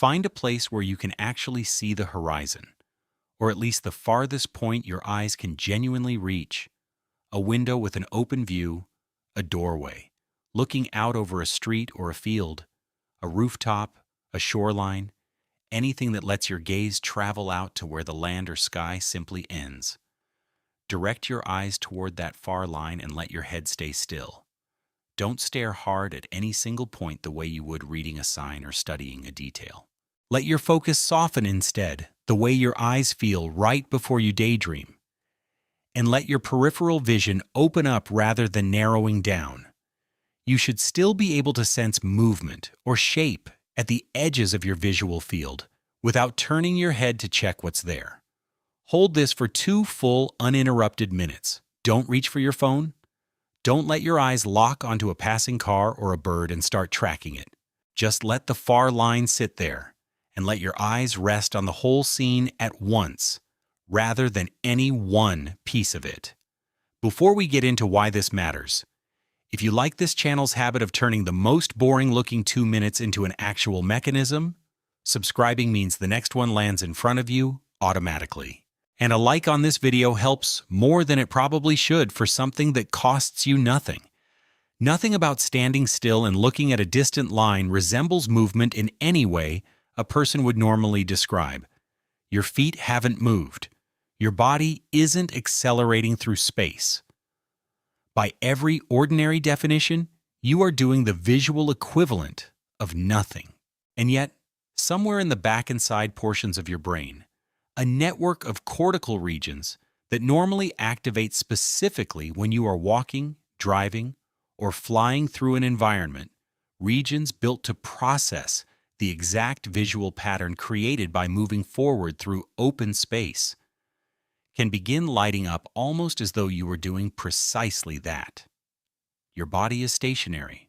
Find a place where you can actually see the horizon, or at least the farthest point your eyes can genuinely reach. A window with an open view, a doorway, looking out over a street or a field, a rooftop, a shoreline, anything that lets your gaze travel out to where the land or sky simply ends. Direct your eyes toward that far line and let your head stay still. Don't stare hard at any single point the way you would reading a sign or studying a detail. Let your focus soften instead, the way your eyes feel right before you daydream. And let your peripheral vision open up rather than narrowing down. You should still be able to sense movement or shape at the edges of your visual field without turning your head to check what's there. Hold this for 2 full, uninterrupted minutes. Don't reach for your phone. Don't let your eyes lock onto a passing car or a bird and start tracking it. Just let the far line sit there and let your eyes rest on the whole scene at once, rather than any one piece of it. Before we get into why this matters, if you like this channel's habit of turning the most boring-looking 2 minutes into an actual mechanism, subscribing means the next one lands in front of you automatically. And a like on this video helps more than it probably should for something that costs you nothing. Nothing about standing still and looking at a distant line resembles movement in any way a person would normally describe. Your feet haven't moved. Your body isn't accelerating through space. By every ordinary definition, you are doing the visual equivalent of nothing. And yet, somewhere in the back and side portions of your brain, a network of cortical regions that normally activate specifically when you are walking, driving, or flying through an environment, regions built to process the exact visual pattern created by moving forward through open space, can begin lighting up almost as though you were doing precisely that. Your body is stationary.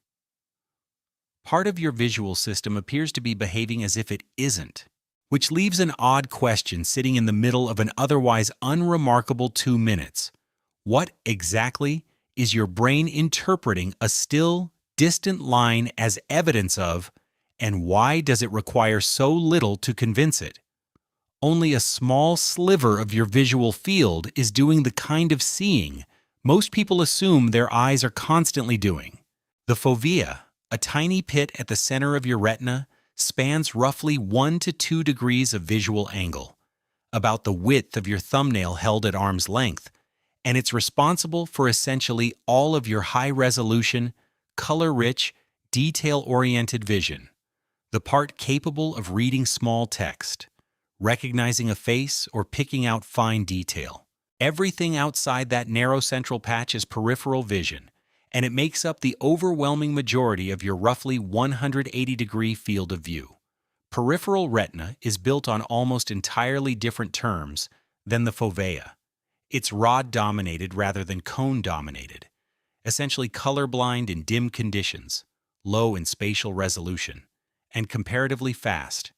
Part of your visual system appears to be behaving as if it isn't, which leaves an odd question sitting in the middle of an otherwise unremarkable 2 minutes. What exactly is your brain interpreting a still, distant line as evidence of, and why does it require so little to convince it? Only a small sliver of your visual field is doing the kind of seeing most people assume their eyes are constantly doing. The fovea, a tiny pit at the center of your retina, spans roughly 1 to 2 degrees of visual angle, about the width of your thumbnail held at arm's length, and it's responsible for essentially all of your high-resolution, color-rich, detail-oriented vision, the part capable of reading small text, recognizing a face, or picking out fine detail. Everything outside that narrow central patch is peripheral vision, and it makes up the overwhelming majority of your roughly 180-degree field of view. Peripheral retina is built on almost entirely different terms than the fovea. It's rod-dominated rather than cone-dominated, essentially colorblind in dim conditions, low in spatial resolution, and comparatively fast,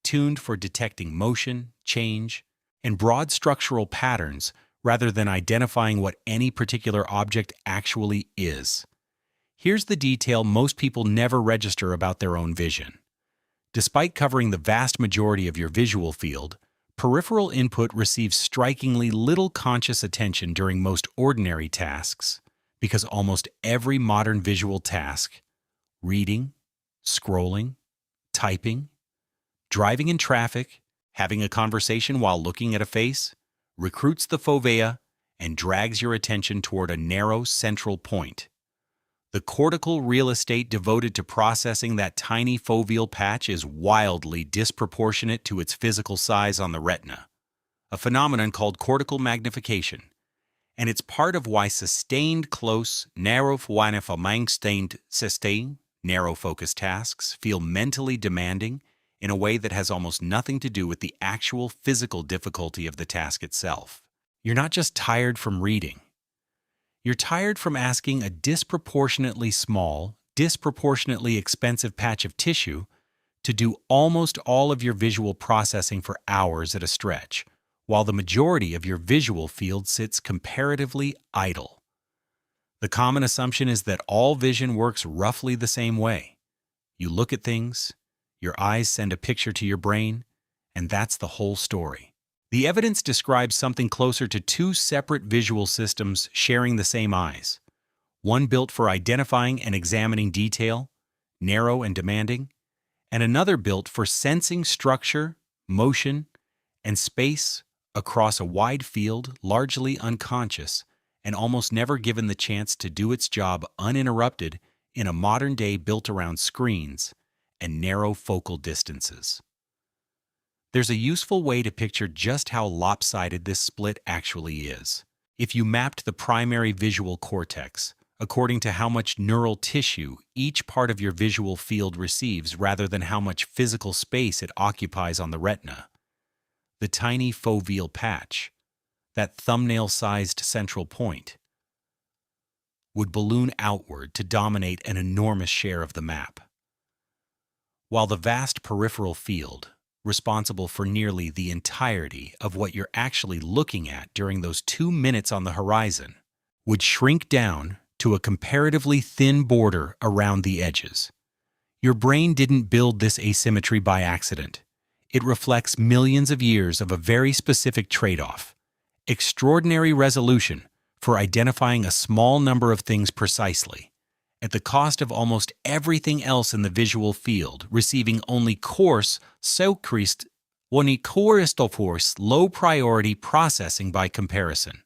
tuned for detecting motion, change, and broad structural patterns rather than identifying what any particular object actually is. Here's the detail most people never register about their own vision. Despite covering the vast majority of your visual field, peripheral input receives strikingly little conscious attention during most ordinary tasks, because almost every modern visual task, reading, scrolling, typing, driving in traffic, having a conversation while looking at a face, recruits the fovea and drags your attention toward a narrow central point. The cortical real estate devoted to processing that tiny foveal patch is wildly disproportionate to its physical size on the retina, a phenomenon called cortical magnification, and it's part of why sustained close, narrow-focused tasks feel mentally demanding in a way that has almost nothing to do with the actual physical difficulty of the task itself. You're not just tired from reading. You're tired from asking a disproportionately small, disproportionately expensive patch of tissue to do almost all of your visual processing for hours at a stretch, while the majority of your visual field sits comparatively idle. The common assumption is that all vision works roughly the same way. You look at things, Your eyes send a picture to your brain, and that's the whole story. The evidence describes something closer to two separate visual systems sharing the same eyes. One built for identifying and examining detail, narrow and demanding, and another built for sensing structure, motion, and space across a wide field, largely unconscious, and almost never given the chance to do its job uninterrupted in a modern day built around screens and narrow focal distances. There's a useful way to picture just how lopsided this split actually is. If you mapped the primary visual cortex according to how much neural tissue each part of your visual field receives rather than how much physical space it occupies on the retina, the tiny foveal patch, that thumbnail-sized central point, would balloon outward to dominate an enormous share of the map. While the vast peripheral field, responsible for nearly the entirety of what you're actually looking at during those 2 minutes on the horizon, would shrink down to a comparatively thin border around the edges. Your brain didn't build this asymmetry by accident. It reflects millions of years of a very specific trade-off: extraordinary resolution for identifying a small number of things precisely, at the cost of almost everything else in the visual field receiving only coarse, low-priority processing by comparison.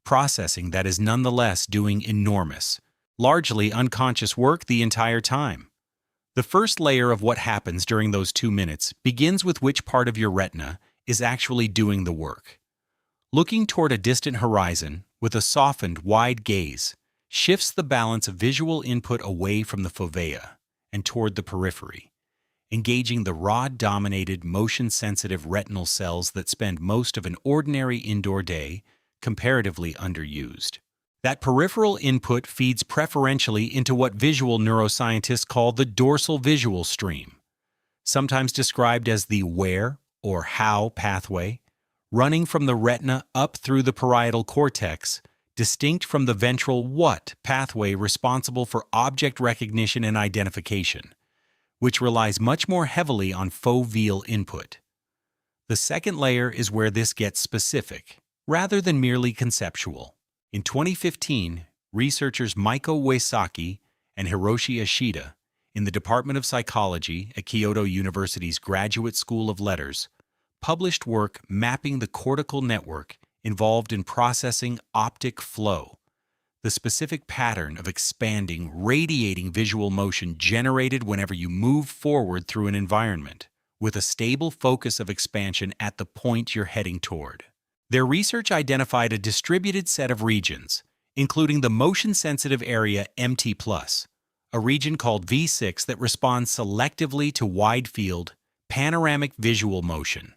Processing that is nonetheless doing enormous, largely unconscious work the entire time. The first layer of what happens during those 2 minutes begins with which part of your retina is actually doing the work. Looking toward a distant horizon with a softened, wide gaze shifts the balance of visual input away from the fovea and toward the periphery, engaging the rod-dominated, motion-sensitive retinal cells that spend most of an ordinary indoor day comparatively underused. That peripheral input feeds preferentially into what visual neuroscientists call the dorsal visual stream, sometimes described as the where or how pathway, running from the retina up through the parietal cortex, distinct from the ventral what pathway responsible for object recognition and identification, which relies much more heavily on foveal input. The second layer is where this gets specific, rather than merely conceptual. In 2015, researchers Maiko Uesaki and Hiroshi Ishida in the Department of Psychology at Kyoto University's Graduate School of Letters published work mapping the cortical network involved in processing optic flow, the specific pattern of expanding, radiating visual motion generated whenever you move forward through an environment, with a stable focus of expansion at the point you're heading toward. Their research identified a distributed set of regions, including the motion-sensitive area MT+, a region called V6 that responds selectively to wide-field, panoramic visual motion,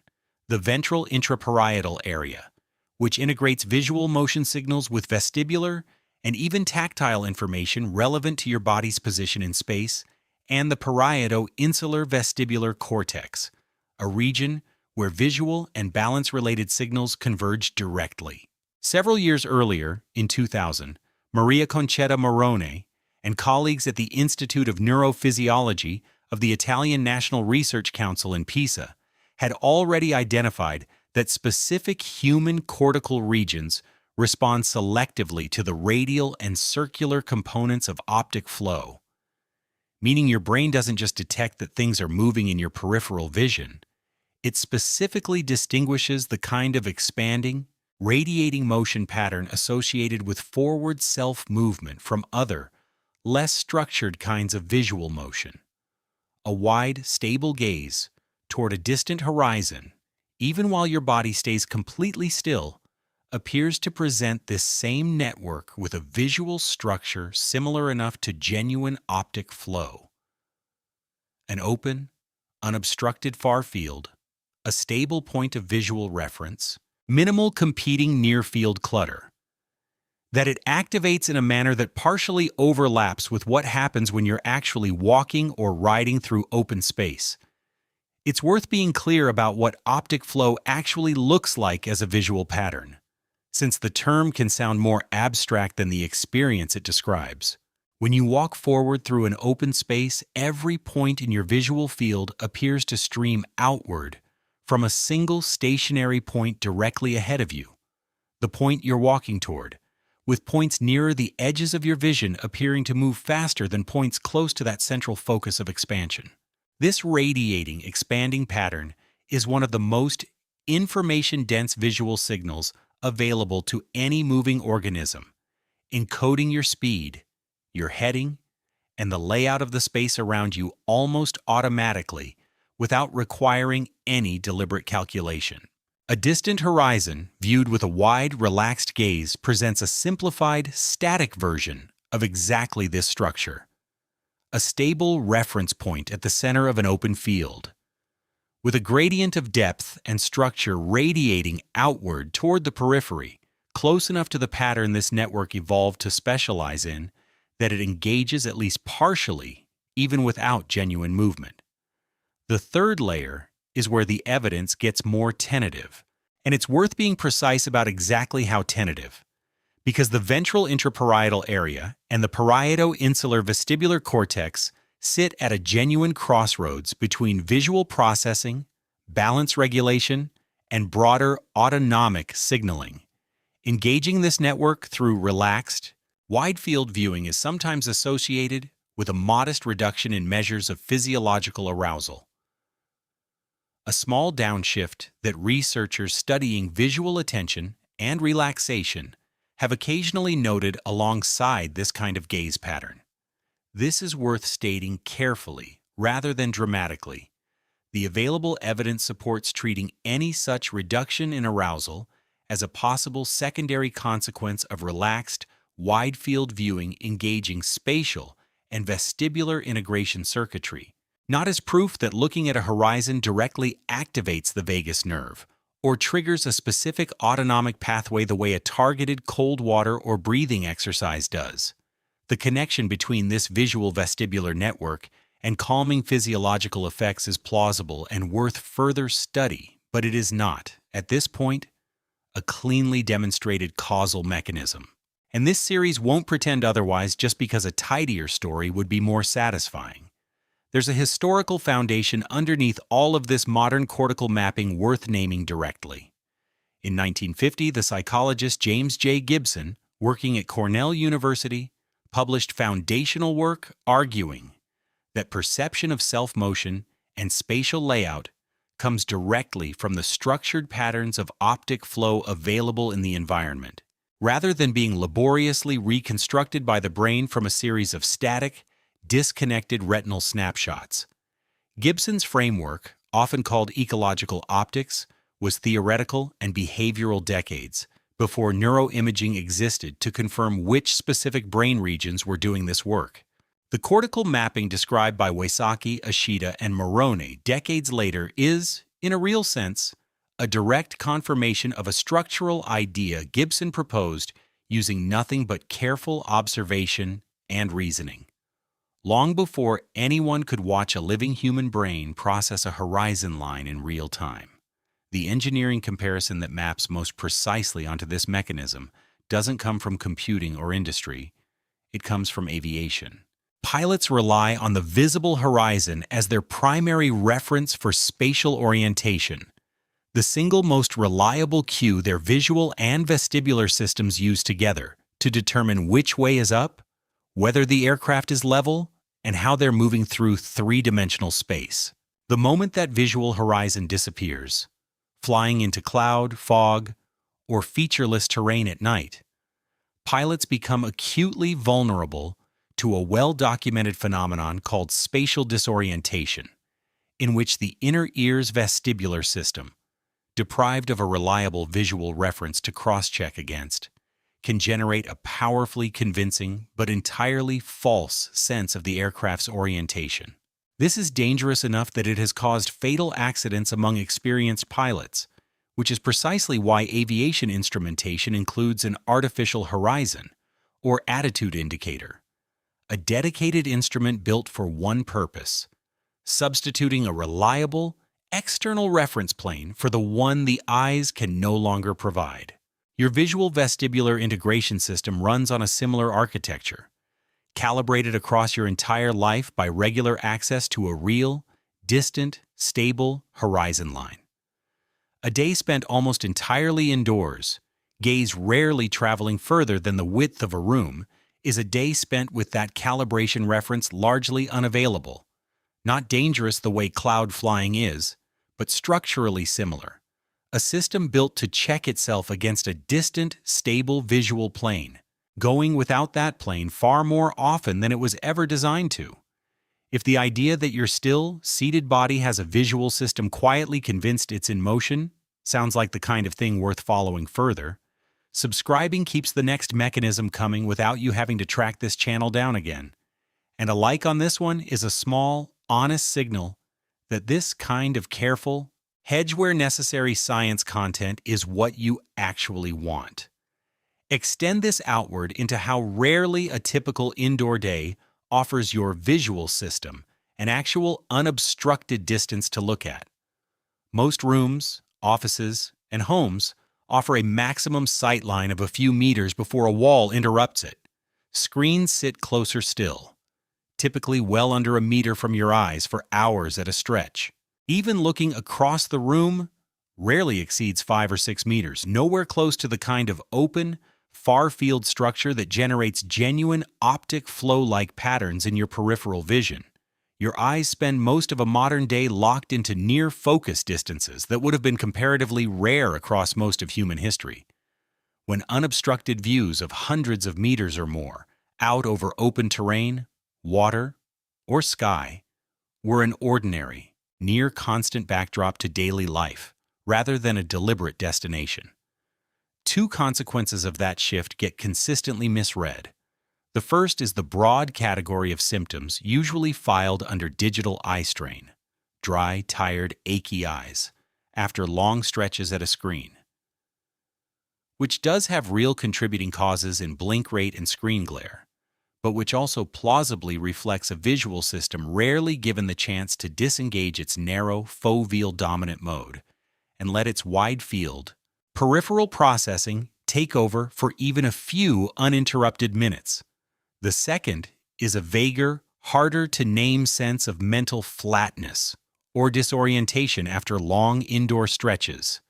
the ventral intraparietal area, which integrates visual motion signals with vestibular and even tactile information relevant to your body's position in space, and the parieto-insular vestibular cortex, a region where visual and balance-related signals converge directly. Several years earlier, in 2000, Maria Concetta Morone and colleagues at the Institute of Neurophysiology of the Italian National Research Council in Pisa had already identified that specific human cortical regions respond selectively to the radial and circular components of optic flow, meaning your brain doesn't just detect that things are moving in your peripheral vision. It specifically distinguishes the kind of expanding, radiating motion pattern associated with forward self-movement from other, less structured kinds of visual motion. A wide, stable gaze toward a distant horizon, even while your body stays completely still, appears to present this same network with a visual structure similar enough to genuine optic flow. An open, unobstructed far field, a stable point of visual reference, minimal competing near-field clutter. That it activates in a manner that partially overlaps with what happens when you're actually walking or riding through open space. It's worth being clear about what optic flow actually looks like as a visual pattern, since the term can sound more abstract than the experience it describes. When you walk forward through an open space, every point in your visual field appears to stream outward from a single stationary point directly ahead of you, the point you're walking toward, with points nearer the edges of your vision appearing to move faster than points close to that central focus of expansion. This radiating, expanding pattern is one of the most information-dense visual signals available to any moving organism, encoding your speed, your heading, and the layout of the space around you almost automatically without requiring any deliberate calculation. A distant horizon, viewed with a wide, relaxed gaze, presents a simplified, static version of exactly this structure. A stable reference point at the center of an open field, with a gradient of depth and structure radiating outward toward the periphery, close enough to the pattern this network evolved to specialize in that it engages at least partially, even without genuine movement. The third layer is where the evidence gets more tentative, and it's worth being precise about exactly how tentative, because the ventral intraparietal area and the parieto-insular vestibular cortex sit at a genuine crossroads between visual processing, balance regulation, and broader autonomic signaling. Engaging this network through relaxed, wide-field viewing is sometimes associated with a modest reduction in measures of physiological arousal. A small downshift that researchers studying visual attention and relaxation have occasionally noted alongside this kind of gaze pattern. This is worth stating carefully rather than dramatically. The available evidence supports treating any such reduction in arousal as a possible secondary consequence of relaxed, wide-field viewing engaging spatial and vestibular integration circuitry, not as proof that looking at a horizon directly activates the vagus nerve or triggers a specific autonomic pathway the way a targeted cold water or breathing exercise does. The connection between this visual vestibular network and calming physiological effects is plausible and worth further study, but it is not, at this point, a cleanly demonstrated causal mechanism. And this series won't pretend otherwise just because a tidier story would be more satisfying. There's a historical foundation underneath all of this modern cortical mapping worth naming directly. In 1950, the psychologist James J. Gibson, working at Cornell University, published foundational work arguing that perception of self-motion and spatial layout comes directly from the structured patterns of optic flow available in the environment, rather than being laboriously reconstructed by the brain from a series of static, disconnected retinal snapshots. Gibson's framework, often called ecological optics, was theoretical and behavioral decades before neuroimaging existed to confirm which specific brain regions were doing this work. The cortical mapping described by Wysocki, Ashita, and Morone decades later is, in a real sense, a direct confirmation of a structural idea Gibson proposed using nothing but careful observation and reasoning. Long before anyone could watch a living human brain process a horizon line in real time. The engineering comparison that maps most precisely onto this mechanism doesn't come from computing or industry, it comes from aviation. Pilots rely on the visible horizon as their primary reference for spatial orientation, the single most reliable cue their visual and vestibular systems use together to determine which way is up, whether the aircraft is level, and how they're moving through three-dimensional space. The moment that visual horizon disappears, flying into cloud, fog, or featureless terrain at night, pilots become acutely vulnerable to a well-documented phenomenon called spatial disorientation, in which the inner ear's vestibular system, deprived of a reliable visual reference to cross-check against, can generate a powerfully convincing but entirely false sense of the aircraft's orientation. This is dangerous enough that it has caused fatal accidents among experienced pilots, which is precisely why aviation instrumentation includes an artificial horizon, or attitude indicator, a dedicated instrument built for one purpose, substituting a reliable, external reference plane for the one the eyes can no longer provide. Your visual vestibular integration system runs on a similar architecture, calibrated across your entire life by regular access to a real, distant, stable horizon line. A day spent almost entirely indoors, gaze rarely traveling further than the width of a room, is a day spent with that calibration reference largely unavailable. Not dangerous the way cloud flying is, but structurally similar. A system built to check itself against a distant, stable visual plane, going without that plane far more often than it was ever designed to. If the idea that your still, seated body has a visual system quietly convinced it's in motion sounds like the kind of thing worth following further, subscribing keeps the next mechanism coming without you having to track this channel down again. And a like on this one is a small, honest signal that this kind of careful, hedge where necessary science content is what you actually want. Extend this outward into how rarely a typical indoor day offers your visual system an actual unobstructed distance to look at. Most rooms, offices, and homes offer a maximum sight line of a few meters before a wall interrupts it. Screens sit closer still, typically well under a meter from your eyes for hours at a stretch. Even looking across the room rarely exceeds 5 or 6 meters, nowhere close to the kind of open, far-field structure that generates genuine optic flow-like patterns in your peripheral vision. Your eyes spend most of a modern day locked into near-focus distances that would have been comparatively rare across most of human history. When unobstructed views of hundreds of meters or more, out over open terrain, water, or sky, were an ordinary, near-constant backdrop to daily life, rather than a deliberate destination. Two consequences of that shift get consistently misread. The first is the broad category of symptoms usually filed under digital eye strain, dry, tired, achy eyes, after long stretches at a screen, which does have real contributing causes in blink rate and screen glare, but which also plausibly reflects a visual system rarely given the chance to disengage its narrow, foveal dominant mode and let its wide-field, peripheral processing take over for even a few uninterrupted minutes. The second is a vaguer, harder-to-name sense of mental flatness or disorientation after long indoor stretches.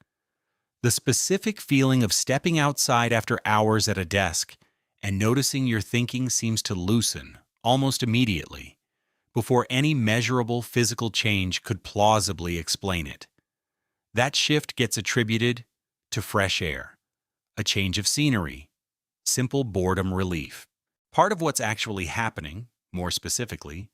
The specific feeling of stepping outside after hours at a desk and noticing your thinking seems to loosen almost immediately, before any measurable physical change could plausibly explain it. That shift gets attributed to fresh air, a change of scenery, simple boredom relief. Part of what's actually happening, more specifically,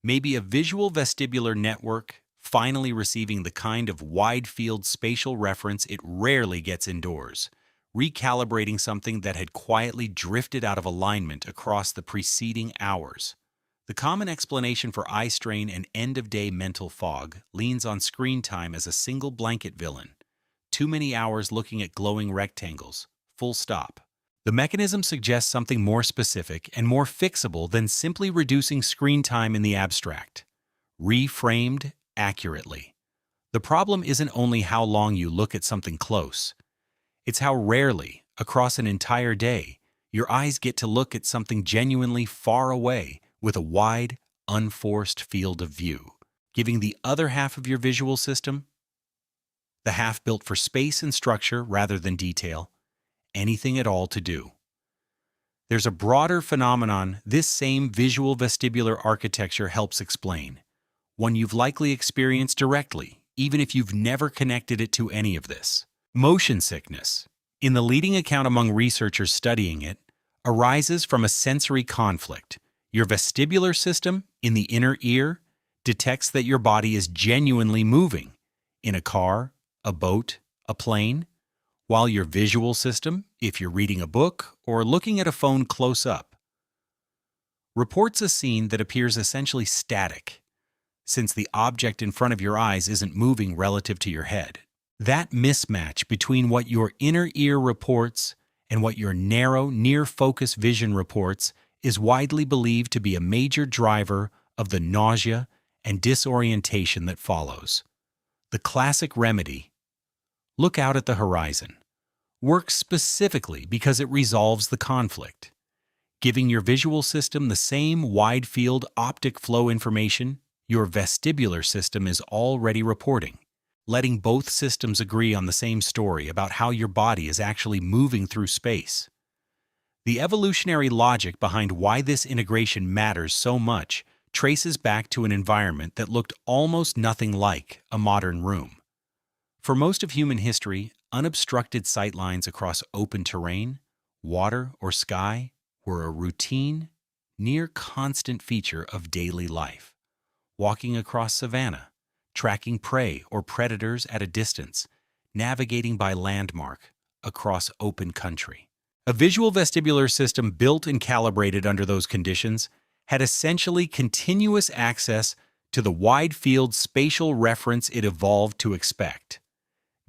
may be a visual vestibular network finally receiving the kind of wide-field spatial reference it rarely gets indoors, recalibrating something that had quietly drifted out of alignment across the preceding hours. The common explanation for eye strain and end-of-day mental fog leans on screen time as a single blanket villain. Too many hours looking at glowing rectangles, full stop. The mechanism suggests something more specific and more fixable than simply reducing screen time in the abstract. Reframed accurately. The problem isn't only how long you look at something close. It's how rarely, across an entire day, your eyes get to look at something genuinely far away with a wide, unforced field of view, giving the other half of your visual system, the half built for space and structure rather than detail, anything at all to do. There's a broader phenomenon this same visual vestibular architecture helps explain, one you've likely experienced directly, even if you've never connected it to any of this. Motion sickness, in the leading account among researchers studying it, arises from a sensory conflict. Your vestibular system, in the inner ear, detects that your body is genuinely moving, in a car, a boat, a plane, while your visual system, if you're reading a book or looking at a phone close up, reports a scene that appears essentially static, since the object in front of your eyes isn't moving relative to your head. That mismatch between what your inner ear reports and what your narrow, near-focus vision reports is widely believed to be a major driver of the nausea and disorientation that follows. The classic remedy, look out at the horizon, works specifically because it resolves the conflict. giving your visual system the same wide-field optic flow information your vestibular system is already reporting, letting both systems agree on the same story about how your body is actually moving through space. The evolutionary logic behind why this integration matters so much traces back to an environment that looked almost nothing like a modern room. For most of human history, unobstructed sightlines across open terrain, water, or sky were a routine, near constant feature of daily life. Walking across savanna, tracking prey or predators at a distance, navigating by landmark across open country. A visual vestibular system built and calibrated under those conditions had essentially continuous access to the wide-field spatial reference it evolved to expect.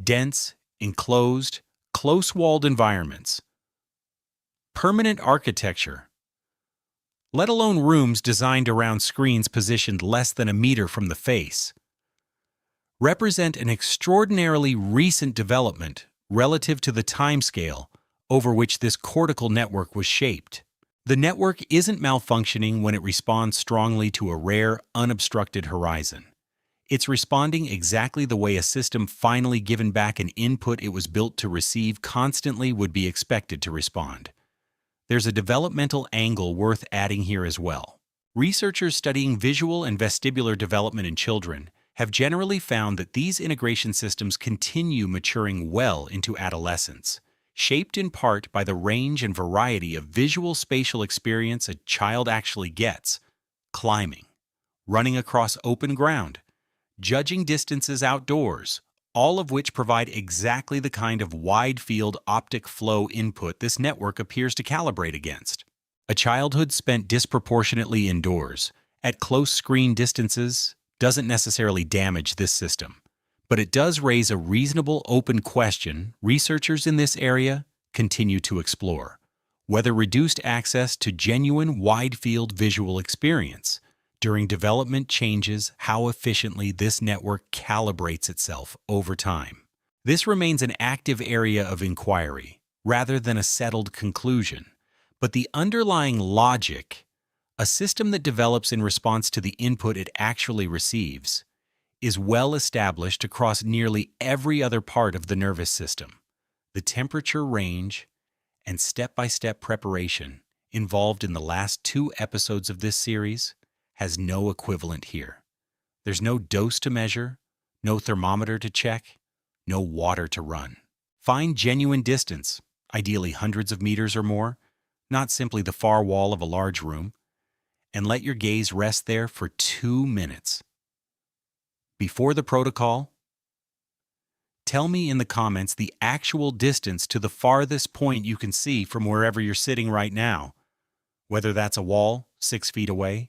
Dense, enclosed, close-walled environments. Permanent architecture, let alone rooms designed around screens positioned less than a meter from the face, represent an extraordinarily recent development relative to the timescale over which this cortical network was shaped. The network isn't malfunctioning when it responds strongly to a rare, unobstructed horizon. It's responding exactly the way a system finally given back an input it was built to receive constantly would be expected to respond. There's a developmental angle worth adding here as well. Researchers studying visual and vestibular development in children have generally found that these integration systems continue maturing well into adolescence, shaped in part by the range and variety of visual spatial experience a child actually gets: climbing, running across open ground, judging distances outdoors, all of which provide exactly the kind of wide-field optic flow input this network appears to calibrate against. A childhood spent disproportionately indoors, at close screen distances, doesn't necessarily damage this system, but it does raise a reasonable open question researchers in this area continue to explore: whether reduced access to genuine wide-field visual experience during development changes how efficiently this network calibrates itself over time. This remains an active area of inquiry, rather than a settled conclusion, but the underlying logic, a system that develops in response to the input it actually receives, is well established across nearly every other part of the nervous system. The temperature range and step-by-step preparation involved in the last 2 episodes of this series has no equivalent here. There's no dose to measure, no thermometer to check, no water to run. Find genuine distance, ideally hundreds of meters or more, not simply the far wall of a large room, and let your gaze rest there for 2 minutes. Before the protocol, tell me in the comments the actual distance to the farthest point you can see from wherever you're sitting right now, whether that's a wall 6 feet away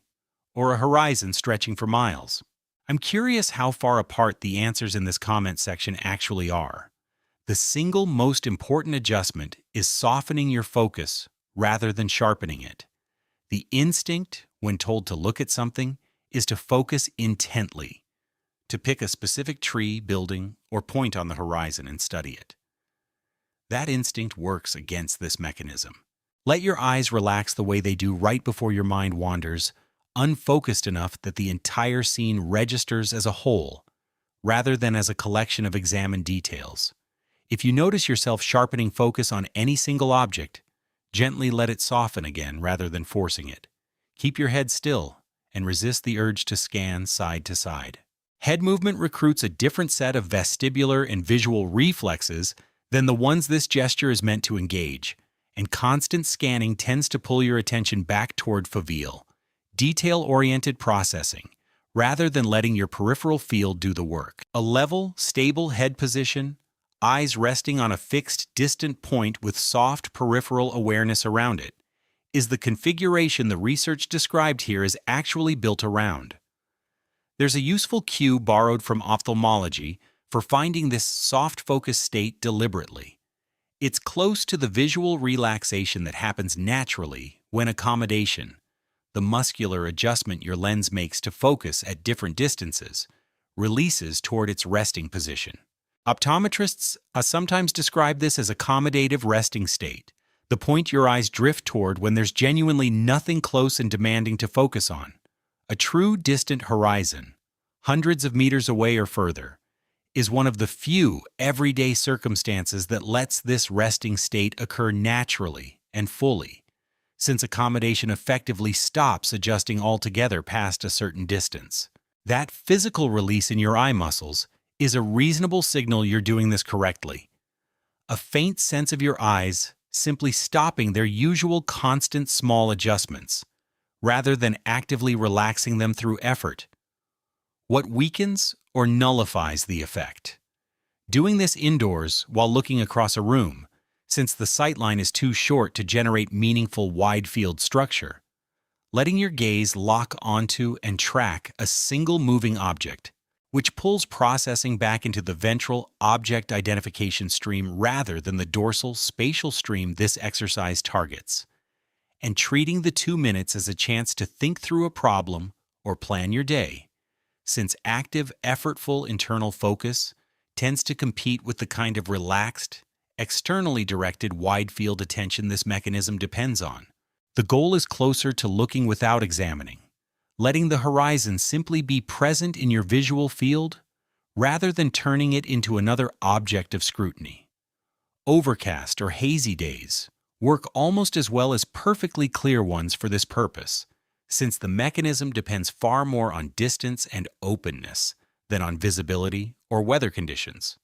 or a horizon stretching for miles. I'm curious how far apart the answers in this comment section actually are. The single most important adjustment is softening your focus rather than sharpening it. The instinct, when told to look at something, is to focus intently, to pick a specific tree, building, or point on the horizon and study it. That instinct works against this mechanism. Let your eyes relax the way they do right before your mind wanders, unfocused enough that the entire scene registers as a whole, rather than as a collection of examined details. If you notice yourself sharpening focus on any single object, gently let it soften again rather than forcing it. Keep your head still and resist the urge to scan side to side. Head movement recruits a different set of vestibular and visual reflexes than the ones this gesture is meant to engage, and constant scanning tends to pull your attention back toward fovea, detail-oriented processing, rather than letting your peripheral field do the work. A level, stable head position, eyes resting on a fixed, distant point with soft peripheral awareness around it, is the configuration the research described here is actually built around. There's a useful cue borrowed from ophthalmology for finding this soft focus state deliberately. It's close to the visual relaxation that happens naturally when accommodation, the muscular adjustment your lens makes to focus at different distances, releases toward its resting position. Optometrists sometimes describe this as accommodative resting state, the point your eyes drift toward when there's genuinely nothing close and demanding to focus on. A true distant horizon, hundreds of meters away or further, is one of the few everyday circumstances that lets this resting state occur naturally and fully, since accommodation effectively stops adjusting altogether past a certain distance. That physical release in your eye muscles is a reasonable signal you're doing this correctly. A faint sense of your eyes simply stopping their usual constant small adjustments, rather than actively relaxing them through effort. What weakens or nullifies the effect? Doing this indoors while looking across a room, since the sightline is too short to generate meaningful wide-field structure. Letting your gaze lock onto and track a single moving object, which pulls processing back into the ventral object identification stream rather than the dorsal spatial stream this exercise targets. And treating the 2 minutes as a chance to think through a problem or plan your day, since active, effortful internal focus tends to compete with the kind of relaxed, externally directed wide-field attention this mechanism depends on. The goal is closer to looking without examining, letting the horizon simply be present in your visual field rather than turning it into another object of scrutiny. Overcast or hazy days work almost as well as perfectly clear ones for this purpose, since the mechanism depends far more on distance and openness than on visibility or weather conditions.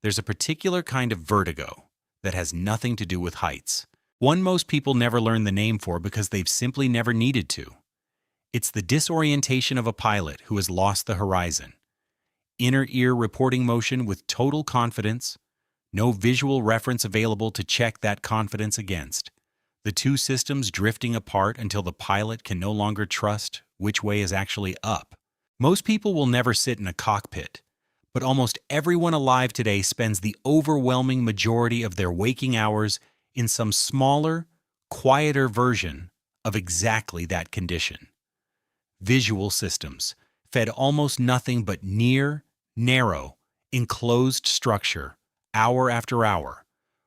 There's a particular kind of vertigo that has nothing to do with heights, one most people never learn the name for because they've simply never needed to. It's the disorientation of a pilot who has lost the horizon. Inner ear reporting motion with total confidence, no visual reference available to check that confidence against. The two systems drifting apart until the pilot can no longer trust which way is actually up. Most people will never sit in a cockpit, but almost everyone alive today spends the overwhelming majority of their waking hours in some smaller, quieter version of exactly that condition. Visual systems, fed almost nothing but near, narrow, enclosed structure, hour after hour,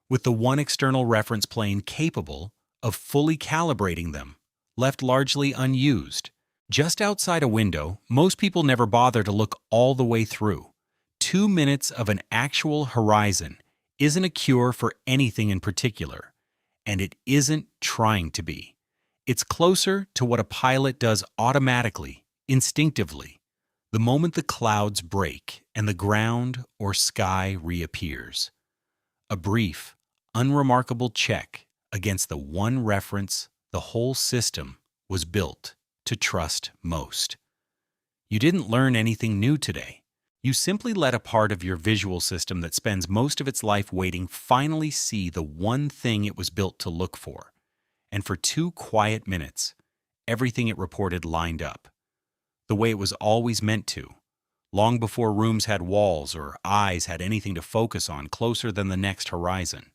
with the one external reference plane capable of fully calibrating them, left largely unused. Just outside a window, most people never bother to look all the way through. 2 minutes of an actual horizon isn't a cure for anything in particular, and it isn't trying to be. It's closer to what a pilot does automatically, instinctively, the moment the clouds break and the ground or sky reappears. A brief, unremarkable check against the one reference the whole system was built to trust most. You didn't learn anything new today. You simply let a part of your visual system that spends most of its life waiting finally see the one thing it was built to look for. And for 2 quiet minutes, everything it reported lined up, the way it was always meant to, long before rooms had walls or eyes had anything to focus on closer than the next horizon.